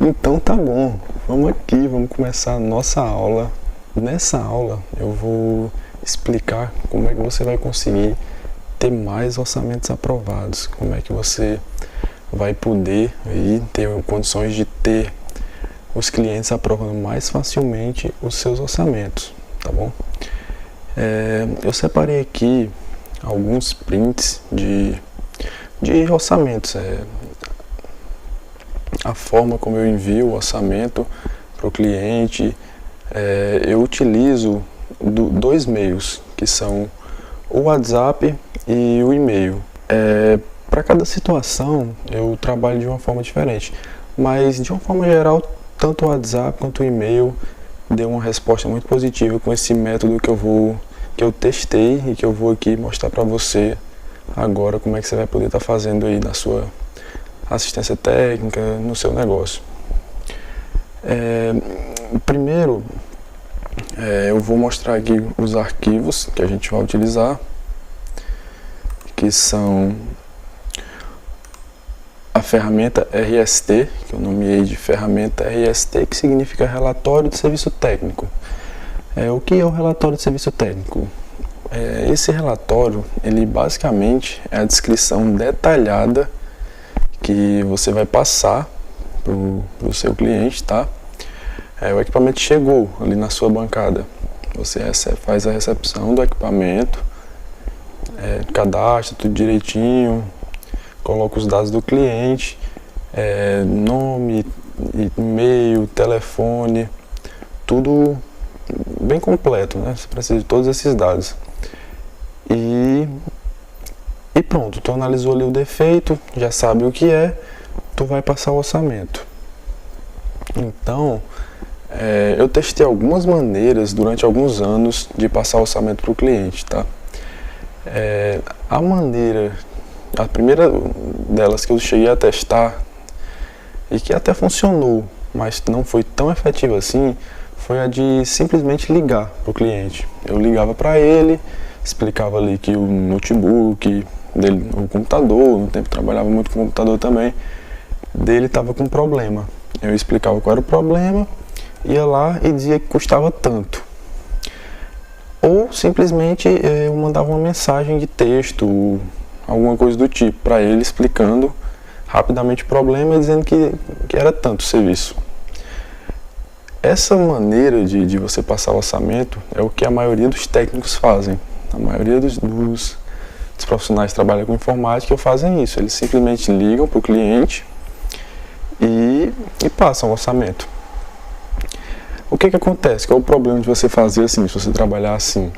Então tá bom, vamos aqui, vamos começar a nossa aula. Nessa aula eu vou explicar como é que você vai conseguir ter mais orçamentos aprovados, como é que você vai poder aí ter condições de ter os clientes aprovando mais facilmente os seus orçamentos, tá bom? Eu separei aqui alguns prints de orçamentos, a forma como eu envio o orçamento para o cliente. Eu utilizo dois meios, que são o WhatsApp e o e-mail. Para cada situação eu trabalho de uma forma diferente, mas de uma forma geral, tanto o WhatsApp quanto o e-mail deu uma resposta muito positiva com esse método que eu testei e que eu vou aqui mostrar para você agora como é que você vai poder estar fazendo aí na sua assistência técnica, no seu negócio. Primeiro, eu vou mostrar aqui os arquivos que a gente vai utilizar, que são a ferramenta RST, que eu nomeei de ferramenta RST, que significa Relatório de Serviço Técnico. O que é o Relatório de Serviço Técnico? Esse relatório, ele basicamente é a descrição detalhada que você vai passar para o seu cliente, tá? O equipamento chegou ali na sua bancada, você faz a recepção do equipamento, cadastra tudo direitinho, coloca os dados do cliente, nome, e-mail, telefone, tudo bem completo, né? Você precisa de todos esses dados. E pronto, tu analisou ali o defeito, já sabe o que tu vai passar o orçamento. Então, eu testei algumas maneiras durante alguns anos de passar o orçamento para o cliente, tá? A primeira delas que eu cheguei a testar e que até funcionou, mas não foi tão efetiva assim, foi a de simplesmente ligar para o cliente. Eu ligava para ele, explicava ali que o notebook dele, o computador, no tempo trabalhava muito com o computador também, dele estava com problema. Eu explicava qual era o problema, ia lá e dizia que custava tanto. Ou simplesmente eu mandava uma mensagem de texto, alguma coisa do tipo, para ele explicando rapidamente o problema e dizendo que era tanto o serviço. Essa maneira de você passar o orçamento é o que a maioria dos técnicos fazem. A maioria dos profissionais que trabalham com informática fazem isso. Eles simplesmente ligam para o cliente e passam o orçamento. O que acontece? Qual é o problema de você fazer assim, se você trabalhar assim?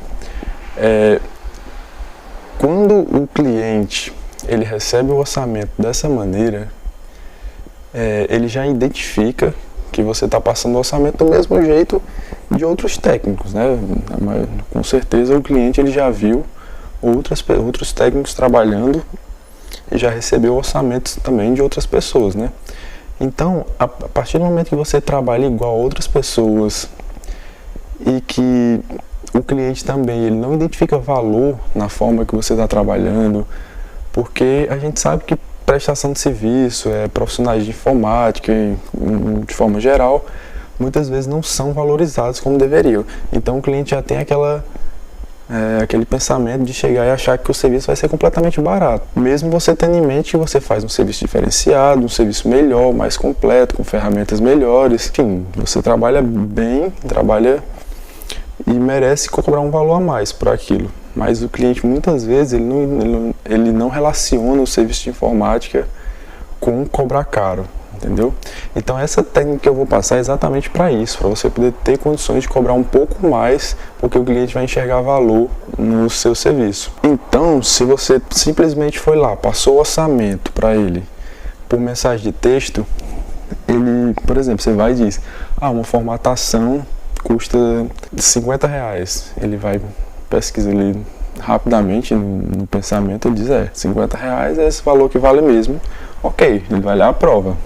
Quando o cliente ele recebe o orçamento dessa maneira, ele já identifica que você está passando o orçamento do mesmo jeito de outros técnicos, né? Com certeza o cliente ele já viu outros técnicos trabalhando e já recebeu orçamentos também de outras pessoas, né? Então, a partir do momento que você trabalha igual a outras pessoas e que o cliente também ele não identifica valor na forma que você está trabalhando, porque a gente sabe que prestação de serviço, profissionais de informática, de forma geral, muitas vezes não são valorizados como deveriam. Então o cliente já tem aquele pensamento de chegar e achar que o serviço vai ser completamente barato. Mesmo você tendo em mente que você faz um serviço diferenciado, um serviço melhor, mais completo, com ferramentas melhores. Enfim, você trabalha bem, e merece cobrar um valor a mais por aquilo. Mas o cliente muitas vezes ele não relaciona o serviço de informática com cobrar caro, entendeu? Então essa técnica que eu vou passar é exatamente para isso, para você poder ter condições de cobrar um pouco mais, porque o cliente vai enxergar valor no seu serviço. Então, se você simplesmente foi lá, passou o orçamento para ele por mensagem de texto, ele, por exemplo, você vai e diz, uma formatação custa R$50. Ele vai pesquisar ali rapidamente no pensamento, ele diz, R$50 é esse valor que vale mesmo. Ok, ele vai lá e aprova.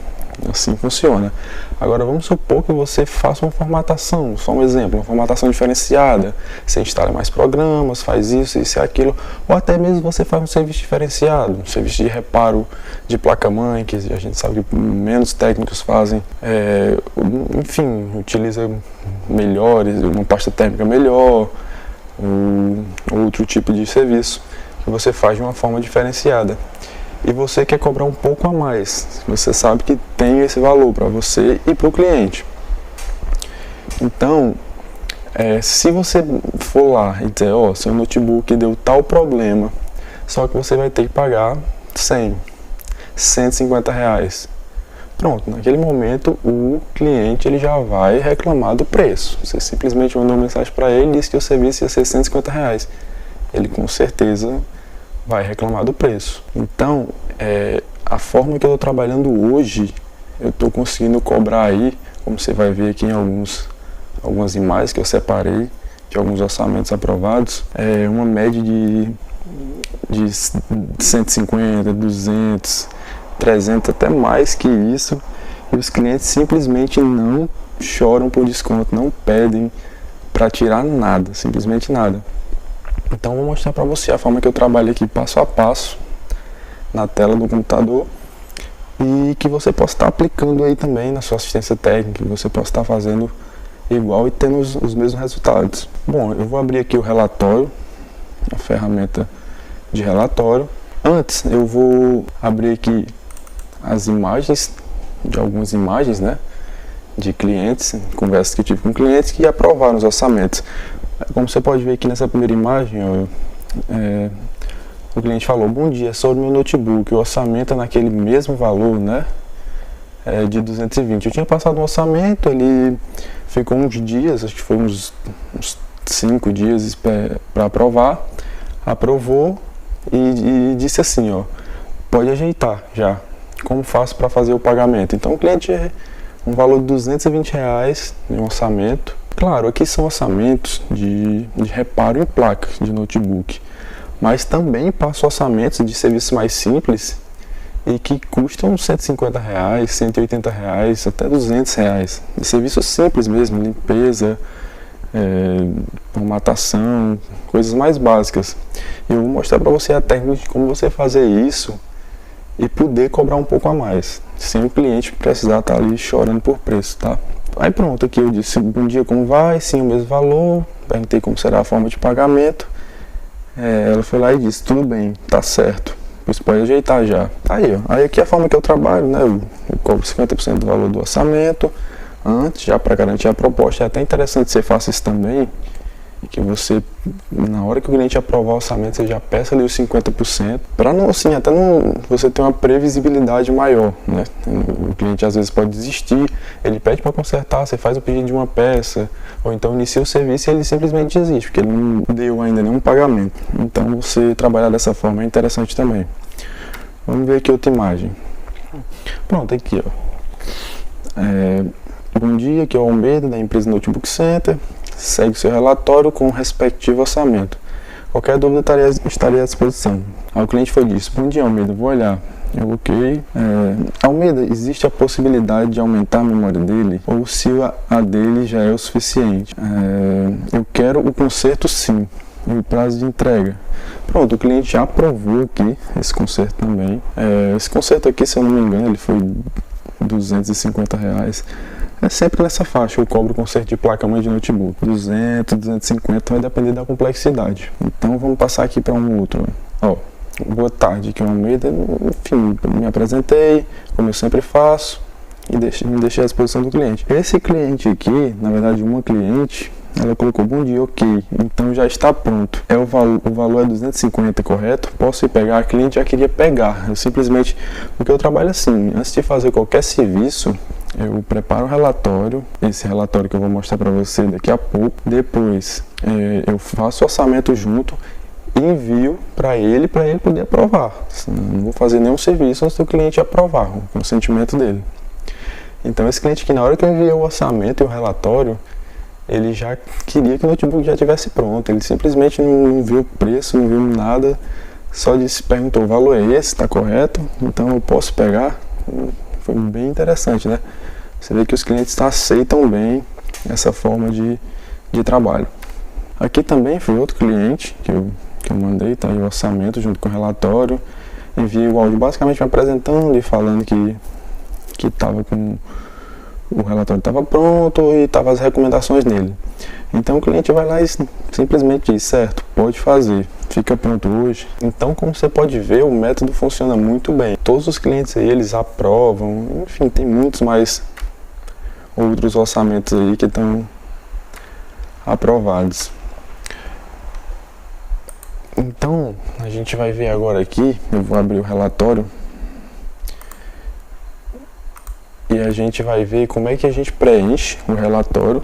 Assim funciona. Agora vamos supor que você faça uma formatação, só um exemplo, uma formatação diferenciada. Você instala mais programas, faz isso e aquilo, ou até mesmo você faz um serviço diferenciado, um serviço de reparo de placa-mãe, que a gente sabe que menos técnicos fazem, enfim, utiliza melhores, uma pasta térmica melhor, ou outro tipo de serviço que você faz de uma forma diferenciada. E você quer cobrar um pouco a mais, você sabe que tem esse valor para você e para o cliente. Então, se você for lá e dizer, seu notebook deu tal problema, só que você vai ter que pagar 100, 150 reais. Pronto, naquele momento o cliente ele já vai reclamar do preço. Você simplesmente mandou uma mensagem para ele e disse que o serviço ia ser 150 reais. Ele com certeza vai reclamar do preço. Então, a forma que eu estou trabalhando hoje, eu estou conseguindo cobrar aí, como você vai ver aqui em algumas imagens que eu separei, de alguns orçamentos aprovados, uma média de 150, 200, 300, até mais que isso, e os clientes simplesmente não choram por desconto, não pedem para tirar nada, simplesmente nada. Então vou mostrar para você a forma que eu trabalho aqui passo a passo na tela do computador e que você possa estar aplicando aí também na sua assistência técnica, que você possa estar fazendo igual e tendo os mesmos resultados. Bom, eu vou abrir aqui o relatório, a ferramenta de relatório. Antes eu vou abrir aqui as imagens, de algumas imagens, né, de clientes, conversas que eu tive com clientes que aprovaram os orçamentos. Como você pode ver aqui nessa primeira imagem, o cliente falou: bom dia, sobre meu notebook, o orçamento é naquele mesmo valor, né, de 220. Eu tinha passado um orçamento, ele ficou uns dias, acho que foi uns 5 dias para aprovar, aprovou e disse assim, pode ajeitar já, como faço para fazer o pagamento? Então o cliente um valor de 220 reais em orçamento. Claro, aqui são orçamentos de reparo em placas de notebook, mas também passo orçamentos de serviços mais simples e que custam 150 reais, 180 reais, até 200 reais. De serviços simples mesmo, limpeza, formatação, coisas mais básicas. Eu vou mostrar para você a técnica de como você fazer isso e poder cobrar um pouco a mais, sem o cliente precisar estar ali chorando por preço, tá? Aí pronto, aqui eu disse, bom dia, como vai? Sim, o mesmo valor. Perguntei como será a forma de pagamento. Ela foi lá e disse, tudo bem, tá certo, pois pode ajeitar já. Aí, aí aqui é a forma que eu trabalho, né? Eu cobro 50% do valor do orçamento antes, já para garantir a proposta. É até interessante que você faça isso também, que você, na hora que o cliente aprovar o orçamento, você já peça ali os 50%, para não, assim, até não, você ter uma previsibilidade maior, né? O cliente às vezes pode desistir, ele pede para consertar, você faz o pedido de uma peça, ou então inicia o serviço e ele simplesmente desiste, porque ele não deu ainda nenhum pagamento. Então você trabalhar dessa forma é interessante também. Vamos ver aqui outra imagem. Pronto, aqui bom dia, aqui é o Almeida da empresa Notebook Center. Segue seu relatório com o respectivo orçamento. Qualquer dúvida estaria à disposição. Aí o cliente foi disse, bom dia Almeida, vou olhar. Eu ok. Almeida, existe a possibilidade de aumentar a memória dele? Ou se a dele já é o suficiente? Eu quero o conserto sim. E o prazo de entrega. Pronto, o cliente já aprovou aqui esse conserto também. Esse conserto aqui, se eu não me engano, ele foi 250 reais. É sempre nessa faixa, eu cobro o conserto de placa-mãe de notebook. 200, 250, vai depender da complexidade. Então vamos passar aqui para um outro. Boa tarde, aqui é o Almeida. Enfim, me apresentei, como eu sempre faço, e me deixei à disposição do cliente. Esse cliente aqui, na verdade uma cliente, ela colocou bom dia, ok, então já está pronto. O valor é 250, correto? Posso ir pegar? A cliente já queria pegar. Eu simplesmente, porque eu trabalho assim, antes de fazer qualquer serviço, eu preparo o relatório, esse relatório que eu vou mostrar para você daqui a pouco. Depois eu faço o orçamento junto e envio para ele poder aprovar. Não vou fazer nenhum serviço antes do cliente aprovar o consentimento dele. Então esse cliente aqui, na hora que eu enviei o orçamento e o relatório, ele já queria que o notebook já estivesse pronto. Ele simplesmente não viu o preço, não viu nada, só perguntou, o valor é esse, está correto? Então eu posso pegar? Foi bem interessante, né? Você vê que os clientes aceitam bem essa forma de trabalho. Aqui também foi outro cliente que eu mandei, tá aí o orçamento junto com o relatório. Enviei o áudio basicamente me apresentando e falando que tava com o relatório estava pronto e estavam as recomendações nele. Então o cliente vai lá e simplesmente diz, certo, pode fazer, fica pronto hoje. Então, como você pode ver, o método funciona muito bem. Todos os clientes aí, eles aprovam, enfim, tem muitos mais outros orçamentos aí que estão aprovados. Então, a gente vai ver agora aqui, eu vou abrir o relatório e a gente vai ver como é que a gente preenche o relatório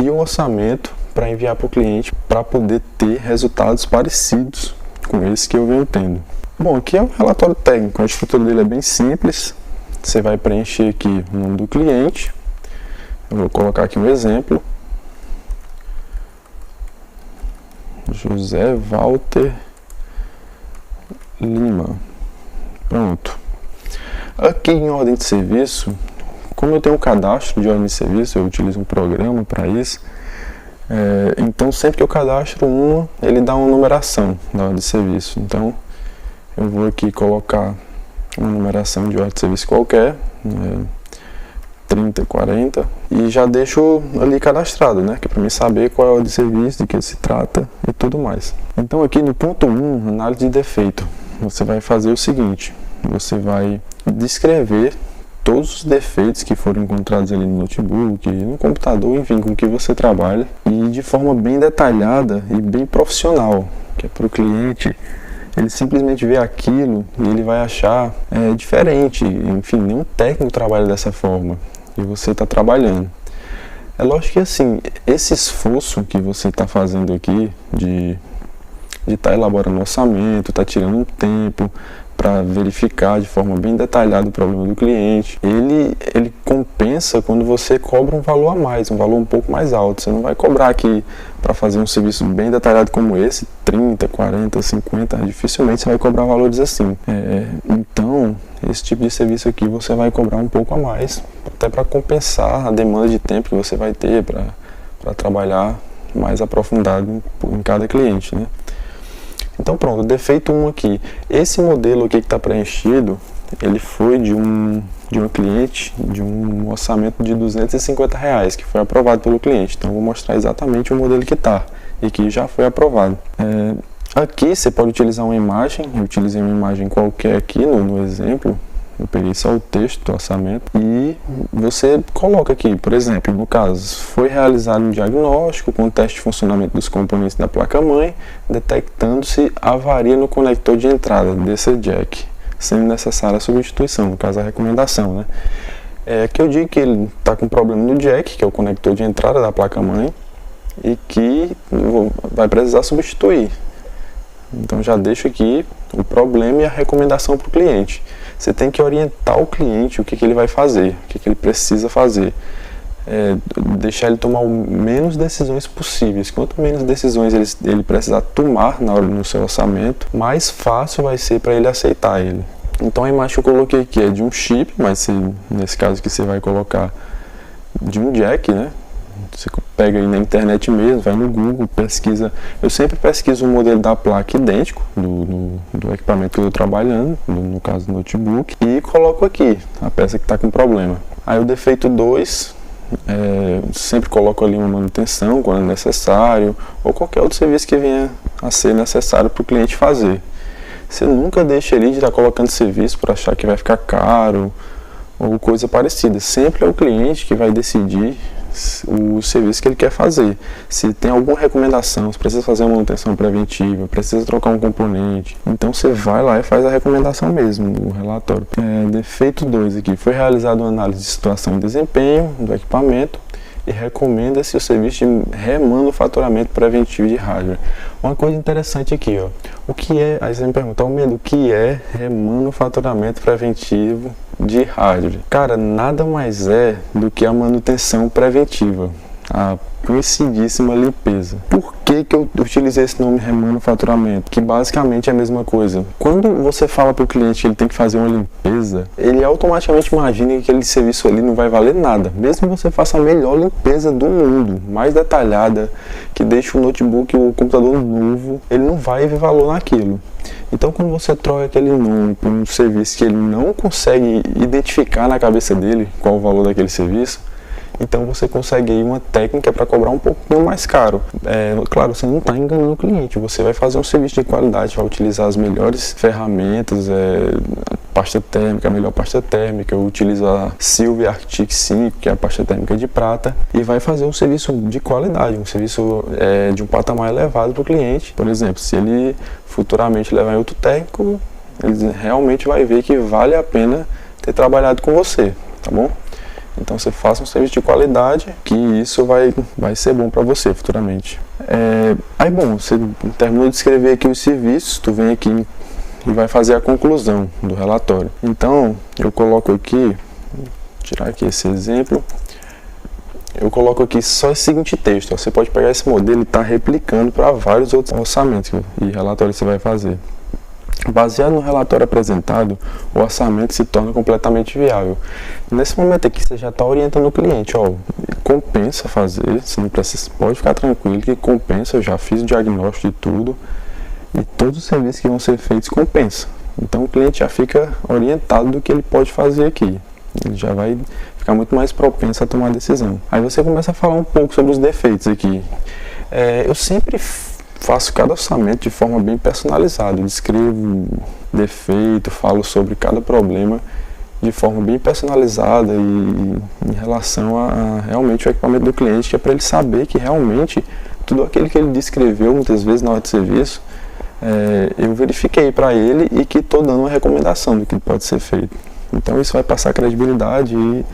e o orçamento para enviar para o cliente para poder ter resultados parecidos com esse que eu venho tendo. Bom, aqui é um relatório técnico, a estrutura dele é bem simples. Você vai preencher aqui o nome do cliente, eu vou colocar aqui um exemplo. José Walter Lima. Pronto. Aqui em ordem de serviço, como eu tenho um cadastro de ordem de serviço, eu utilizo um programa para isso. Então sempre que eu cadastro uma, ele dá uma numeração da ordem de serviço. Então eu vou aqui colocar uma numeração de ordem de serviço qualquer, 30, 40, e já deixo ali cadastrado, né? Que é para mim saber qual é a ordem de serviço, de que se trata e tudo mais. Então aqui no ponto 1, análise de defeito, você vai fazer o seguinte, você vai descrever todos os defeitos que foram encontrados ali no notebook, no computador, enfim, com que você trabalha, e de forma bem detalhada e bem profissional, que é para o cliente ele simplesmente vê aquilo e ele vai achar diferente, enfim, nenhum técnico trabalha dessa forma e você está trabalhando. É lógico que assim, esse esforço que você está fazendo aqui de estar elaborando um orçamento, está tirando um tempo para verificar de forma bem detalhada o problema do cliente, ele compensa quando você cobra um valor a mais, um valor um pouco mais alto. Você não vai cobrar aqui para fazer um serviço bem detalhado como esse, 30, 40, 50, dificilmente você vai cobrar valores assim. Então, esse tipo de serviço aqui você vai cobrar um pouco a mais, até para compensar a demanda de tempo que você vai ter para trabalhar mais aprofundado em cada cliente, né? Então pronto, defeito 1 aqui. Esse modelo aqui que está preenchido, ele foi de uma cliente, de um orçamento de R$250, que foi aprovado pelo cliente. Então eu vou mostrar exatamente o modelo que está e que já foi aprovado. Aqui você pode utilizar uma imagem, eu utilizei uma imagem qualquer aqui no exemplo. Eu peguei só o texto do orçamento e você coloca aqui, por exemplo, no caso, foi realizado um diagnóstico com o teste de funcionamento dos componentes da placa-mãe, detectando-se avaria no conector de entrada desse jack, sendo necessária a substituição, no caso a recomendação, né? Aqui eu digo que ele está com problema no jack, que é o conector de entrada da placa-mãe, e que vai precisar substituir. Então já deixo aqui o problema e a recomendação para o cliente. Você tem que orientar o cliente o que ele vai fazer, o que ele precisa fazer. Deixar ele tomar o menos decisões possíveis. Quanto menos decisões ele precisar tomar na hora do seu orçamento, mais fácil vai ser para ele aceitar ele. Então a imagem que eu coloquei aqui é de um chip, mas nesse caso que você vai colocar de um jack, né? Você pega aí na internet mesmo, vai no Google, pesquisa. Eu sempre pesquiso o modelo da placa idêntico do equipamento que eu estou trabalhando, no caso do notebook, e coloco aqui a peça que está com problema. Aí o defeito 2, sempre coloco ali uma manutenção quando é necessário, ou qualquer outro serviço que venha a ser necessário para o cliente fazer. Você nunca deixa ele de estar colocando serviço para achar que vai ficar caro ou coisa parecida. Sempre é o cliente que vai decidir o serviço que ele quer fazer. Se tem alguma recomendação, se precisa fazer uma manutenção preventiva, precisa trocar um componente, então você vai lá e faz a recomendação mesmo, o relatório. Defeito 2 aqui, foi realizada uma análise de situação e desempenho do equipamento e recomenda-se o serviço de remanufaturamento preventivo de hardware. Uma coisa interessante aqui, ó, o que é, aí você me pergunta, o que é remanufaturamento preventivo de hardware? Cara, nada mais é do que a manutenção preventiva. a conhecidíssima limpeza. Por que eu utilizei esse nome remanufaturamento? Que basicamente é a mesma coisa. Quando você fala para o cliente que ele tem que fazer uma limpeza, ele automaticamente imagina que aquele serviço ali não vai valer nada. Mesmo que você faça a melhor limpeza do mundo, mais detalhada, que deixe o notebook, o computador novo, ele não vai ver valor naquilo. Então, quando você troca aquele nome por um serviço que ele não consegue identificar na cabeça dele qual o valor daquele serviço, então você consegue aí uma técnica para cobrar um pouquinho mais caro. Claro, você não está enganando o cliente, você vai fazer um serviço de qualidade, vai utilizar as melhores ferramentas, pasta térmica, a melhor pasta térmica, utilizar Silver Arctic 5, que é a pasta térmica de prata, e vai fazer um serviço de qualidade, um serviço de um patamar elevado para o cliente. Por exemplo, se ele futuramente levar em outro técnico, ele realmente vai ver que vale a pena ter trabalhado com você, tá bom? Então você faça um serviço de qualidade, que isso vai ser bom para você futuramente. Aí bom, você terminou de escrever aqui os serviços, tu vem aqui e vai fazer a conclusão do relatório. Então eu coloco aqui, vou tirar aqui esse exemplo, eu coloco aqui só esse seguinte texto. Você pode pegar esse modelo e estar replicando para vários outros orçamentos e relatórios que você vai fazer. Baseado no relatório apresentado, o orçamento se torna completamente viável. Nesse momento aqui você já está orientando o cliente, compensa fazer, você não precisa, pode ficar tranquilo que compensa, eu já fiz o diagnóstico de tudo e todos os serviços que vão ser feitos compensa. Então o cliente já fica orientado do que ele pode fazer aqui, ele já vai ficar muito mais propenso a tomar a decisão. Aí você começa a falar um pouco sobre os defeitos aqui. Eu sempre faço cada orçamento de forma bem personalizada, descrevo defeito, falo sobre cada problema de forma bem personalizada e em relação a realmente o equipamento do cliente, que é para ele saber que realmente tudo aquilo que ele descreveu muitas vezes na hora de serviço, eu verifiquei para ele e que estou dando uma recomendação do que pode ser feito. Então isso vai passar credibilidade e,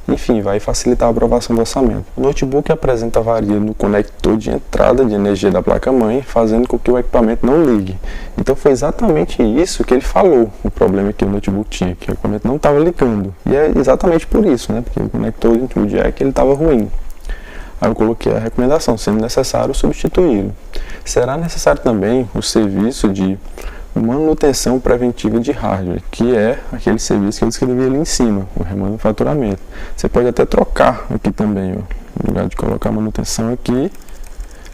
enfim, vai facilitar a aprovação do orçamento. O notebook apresenta avaria no conector de entrada de energia da placa-mãe, fazendo com que o equipamento não ligue. Então foi exatamente isso que ele falou, o problema que o notebook tinha, que o equipamento não estava ligando. E é exatamente por isso, né? Porque o conector de jack ele estava ruim. Aí eu coloquei a recomendação, sendo necessário substituí-lo. Será necessário também o serviço de manutenção preventiva de hardware, que é aquele serviço que eu descrevi ali em cima, o remanufaturamento. Você pode até trocar aqui também, no lugar de colocar manutenção aqui,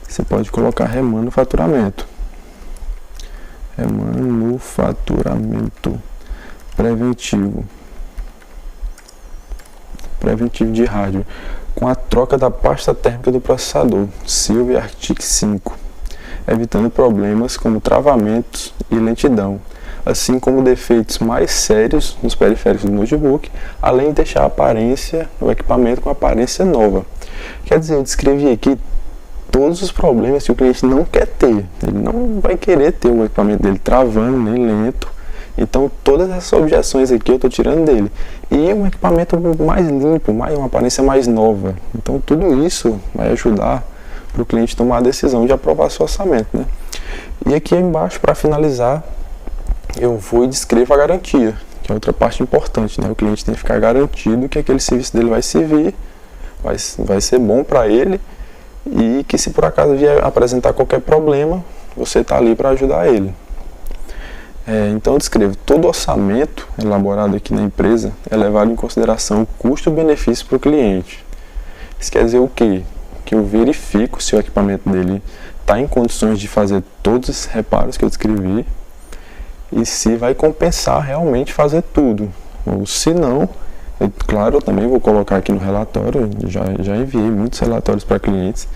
você pode colocar remanufaturamento. Remanufaturamento preventivo de hardware, com a troca da pasta térmica do processador, Silver Arctic 5. Evitando problemas como travamentos e lentidão, assim como defeitos mais sérios nos periféricos do notebook, além de deixar o equipamento com aparência nova. Quer dizer, eu descrevi aqui todos os problemas que o cliente não quer ter. Ele não vai querer ter o equipamento dele travando, nem lento. Então todas essas objeções aqui eu estou tirando dele. E um equipamento mais limpo, uma aparência mais nova. Então tudo isso vai ajudar para o cliente tomar a decisão de aprovar seu orçamento, né? E aqui embaixo, para finalizar, eu vou e descrevo a garantia, que é outra parte importante, né? O cliente tem que ficar garantido que aquele serviço dele vai servir, vai ser bom para ele e que se por acaso vier apresentar qualquer problema, você está ali para ajudar ele. Então eu descrevo todo orçamento elaborado aqui na empresa é levado em consideração o custo-benefício para o cliente. Isso quer dizer o quê? Que eu verifico se o equipamento dele está em condições de fazer todos os reparos que eu descrevi e se vai compensar realmente fazer tudo. Ou se não, claro, eu também vou colocar aqui no relatório, já enviei muitos relatórios para clientes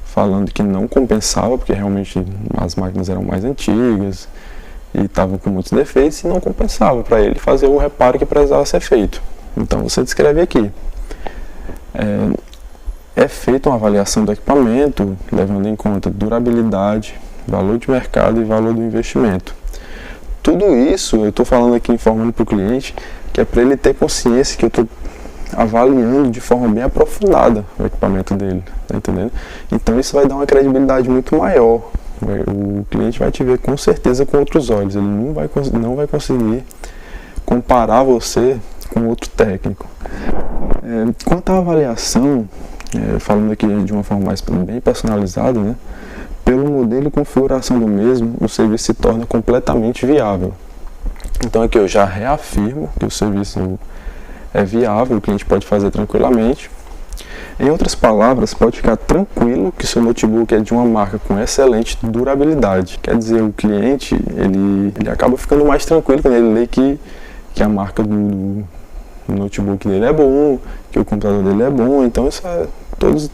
falando que não compensava, porque realmente as máquinas eram mais antigas e estavam com muitos defeitos e não compensava para ele fazer o reparo que precisava ser feito. Então você descreve aqui. É feita uma avaliação do equipamento, levando em conta durabilidade, valor de mercado e valor do investimento. Tudo isso eu estou falando aqui, informando para o cliente, que é para ele ter consciência que eu estou avaliando de forma bem aprofundada o equipamento dele, tá entendendo? Então isso vai dar uma credibilidade muito maior. O cliente vai te ver com certeza com outros olhos, ele não vai conseguir comparar você com outro técnico. Quanto à avaliação, falando aqui de uma forma mais bem personalizada, né? Pelo modelo e configuração do mesmo, o serviço se torna completamente viável. Então aqui eu já reafirmo que o serviço é viável, o cliente pode fazer tranquilamente. Em outras palavras, pode ficar tranquilo que seu notebook é de uma marca com excelente durabilidade. Quer dizer, o cliente ele acaba ficando mais tranquilo quando ele lê que a marca do notebook dele é bom, que o computador dele é bom. Então todas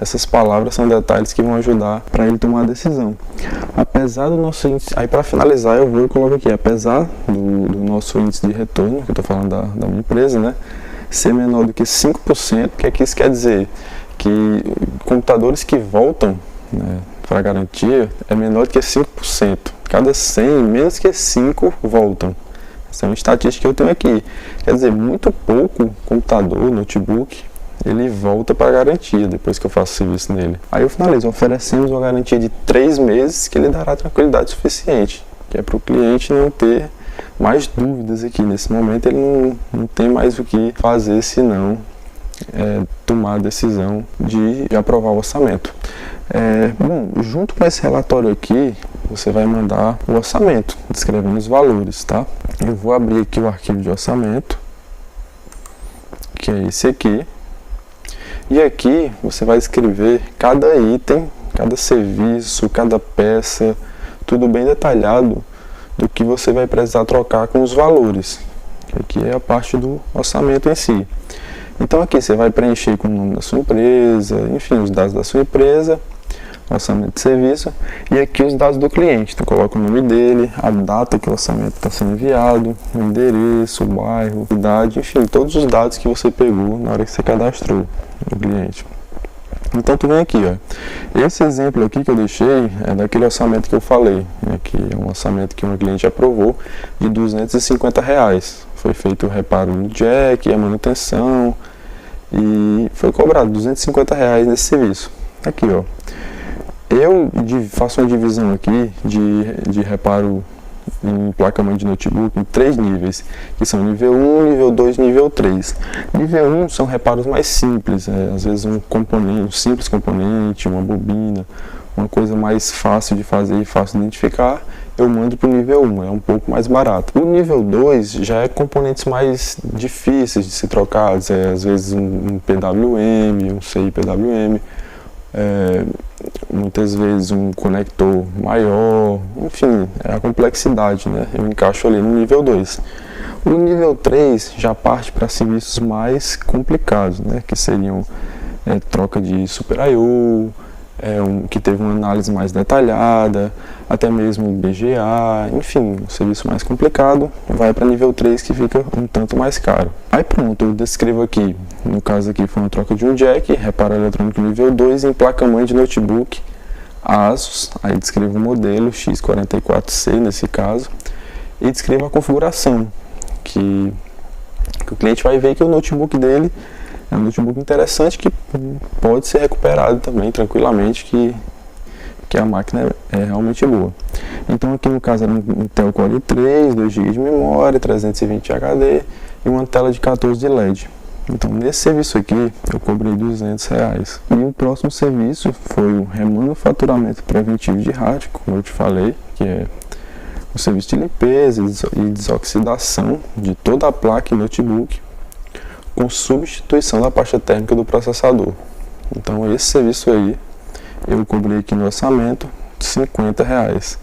essas palavras são detalhes que vão ajudar para ele tomar a decisão. Apesar do nosso índice, aí para finalizar eu coloco aqui, apesar do nosso índice de retorno, que eu estou falando da minha empresa, né, ser menor do que 5%, o que é que isso quer dizer? Que computadores que voltam, né, para garantia é menor do que 5%. Cada 100, menos que 5 voltam. Essa é uma estatística que eu tenho aqui. Quer dizer, muito pouco computador, notebook, ele volta para a garantia depois que eu faço o serviço nele. Aí eu finalizo, oferecemos uma garantia de 3 meses que lhe dará tranquilidade suficiente, que é para o cliente não ter mais dúvidas aqui. Nesse momento ele não tem mais o que fazer senão tomar a decisão de aprovar o orçamento. Bom, junto com esse relatório aqui, você vai mandar o orçamento, descrevendo os valores, tá? Eu vou abrir aqui o arquivo de orçamento, que é esse aqui. E aqui você vai escrever cada item, cada serviço, cada peça, tudo bem detalhado do que você vai precisar trocar com os valores. Que aqui é a parte do orçamento em si. Então aqui você vai preencher com o nome da sua empresa, enfim, os dados da sua empresa, orçamento de serviço, e aqui os dados do cliente. Então coloca o nome dele, a data que o orçamento está sendo enviado, o endereço, o bairro, idade, enfim, todos os dados que você pegou na hora que você cadastrou o cliente. Então tu vem aqui, ó. Esse exemplo aqui que eu deixei é daquele orçamento que eu falei, né, que é um orçamento que uma cliente aprovou de R$250. Foi feito o reparo no jack, a manutenção, e foi cobrado R$250 nesse serviço. Aqui, ó. Eu faço uma divisão aqui de reparo em placa-mãe de notebook em 3 níveis, que são nível 1, nível 2 e nível 3. Nível 1 são reparos mais simples, às vezes um simples componente, uma bobina, uma coisa mais fácil de fazer e fácil de identificar, eu mando para o nível 1, é um pouco mais barato. O nível 2 já é componentes mais difíceis de ser trocados, às vezes um PWM, um CI-PWM, muitas vezes um conector maior, enfim, é a complexidade, né? Eu encaixo ali no nível 2. O nível 3 já parte para serviços mais complicados, né? Que seriam troca de Super I/O, que teve uma análise mais detalhada, até mesmo BGA, enfim, um serviço mais complicado, vai para nível 3 que fica um tanto mais caro. Aí pronto, eu descrevo aqui, no caso aqui foi uma troca de um jack, reparo eletrônico nível 2 em placa-mãe de notebook ASUS, aí descrevo o modelo X44C nesse caso, e descrevo a configuração, que o cliente vai ver que o notebook dele é um notebook interessante que pode ser recuperado também tranquilamente, que a máquina é realmente boa. Então aqui no caso era um Intel Core i3, 2 GB de memória, 320 HD e uma tela de 14 de LED. Então nesse serviço aqui eu cobrei R$200. E o próximo serviço foi o remanufaturamento preventivo de hardware, como eu te falei, que é o serviço de limpeza e desoxidação de toda a placa e notebook, com substituição da pasta térmica do processador. Então esse serviço aí eu cobrei aqui no orçamento R$50.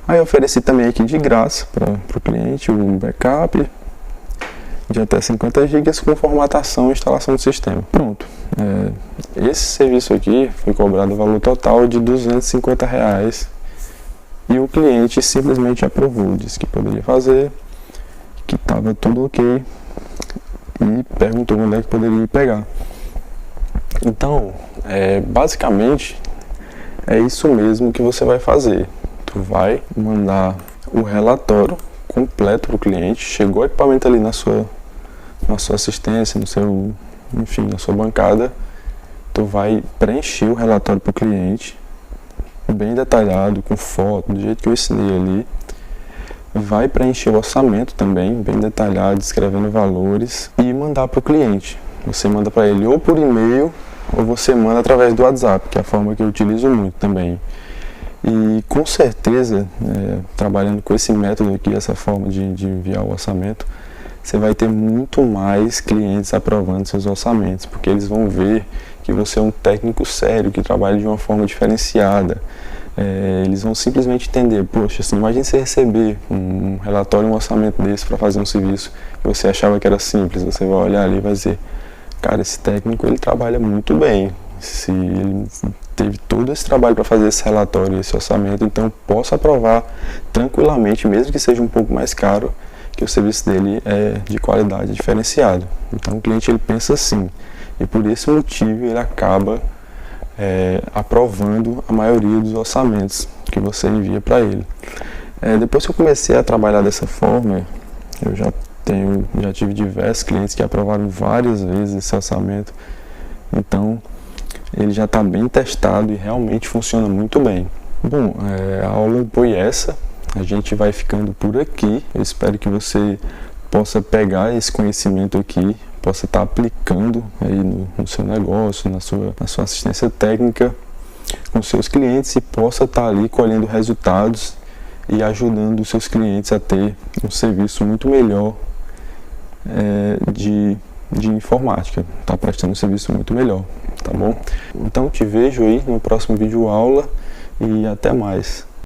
Aí eu ofereci também aqui de graça para o cliente um backup de até 50 GB com formatação e instalação do sistema. Pronto, esse serviço aqui foi cobrado o valor total de R$250 e o cliente simplesmente aprovou, disse que poderia fazer, que estava tudo ok e perguntou onde é que poderia ir pegar. Então, basicamente é isso mesmo que você vai fazer. Tu vai mandar o relatório completo para o cliente, chegou o equipamento ali na sua assistência, enfim, na sua bancada, tu vai preencher o relatório para o cliente, bem detalhado, com foto, do jeito que eu ensinei ali. Vai preencher o orçamento também, bem detalhado, descrevendo valores, e mandar para o cliente. Você manda para ele ou por e-mail ou você manda através do WhatsApp, que é a forma que eu utilizo muito também. E com certeza, trabalhando com esse método aqui, essa forma de enviar o orçamento, você vai ter muito mais clientes aprovando seus orçamentos, porque eles vão ver que você é um técnico sério, que trabalha de uma forma diferenciada. Eles vão simplesmente entender, poxa, assim, imagine você receber um relatório, um orçamento desse para fazer um serviço que você achava que era simples, você vai olhar ali e vai dizer, cara, esse técnico ele trabalha muito bem, se ele teve todo esse trabalho para fazer esse relatório, esse orçamento, então posso aprovar tranquilamente, mesmo que seja um pouco mais caro, que o serviço dele é de qualidade diferenciada. Então o cliente ele pensa assim, e por esse motivo ele acaba aprovando a maioria dos orçamentos que você envia para ele. Depois que eu comecei a trabalhar dessa forma, eu já tive diversos clientes que aprovaram várias vezes esse orçamento, então ele já está bem testado e realmente funciona muito bem. Bom, a aula foi essa, a gente vai ficando por aqui. Eu espero que você possa pegar esse conhecimento aqui, possa estar aplicando aí no seu negócio, na sua assistência técnica com seus clientes e possa estar ali colhendo resultados e ajudando os seus clientes a ter um serviço muito melhor de informática, tá prestando um serviço muito melhor, tá bom? Então te vejo aí no próximo vídeo aula e até mais.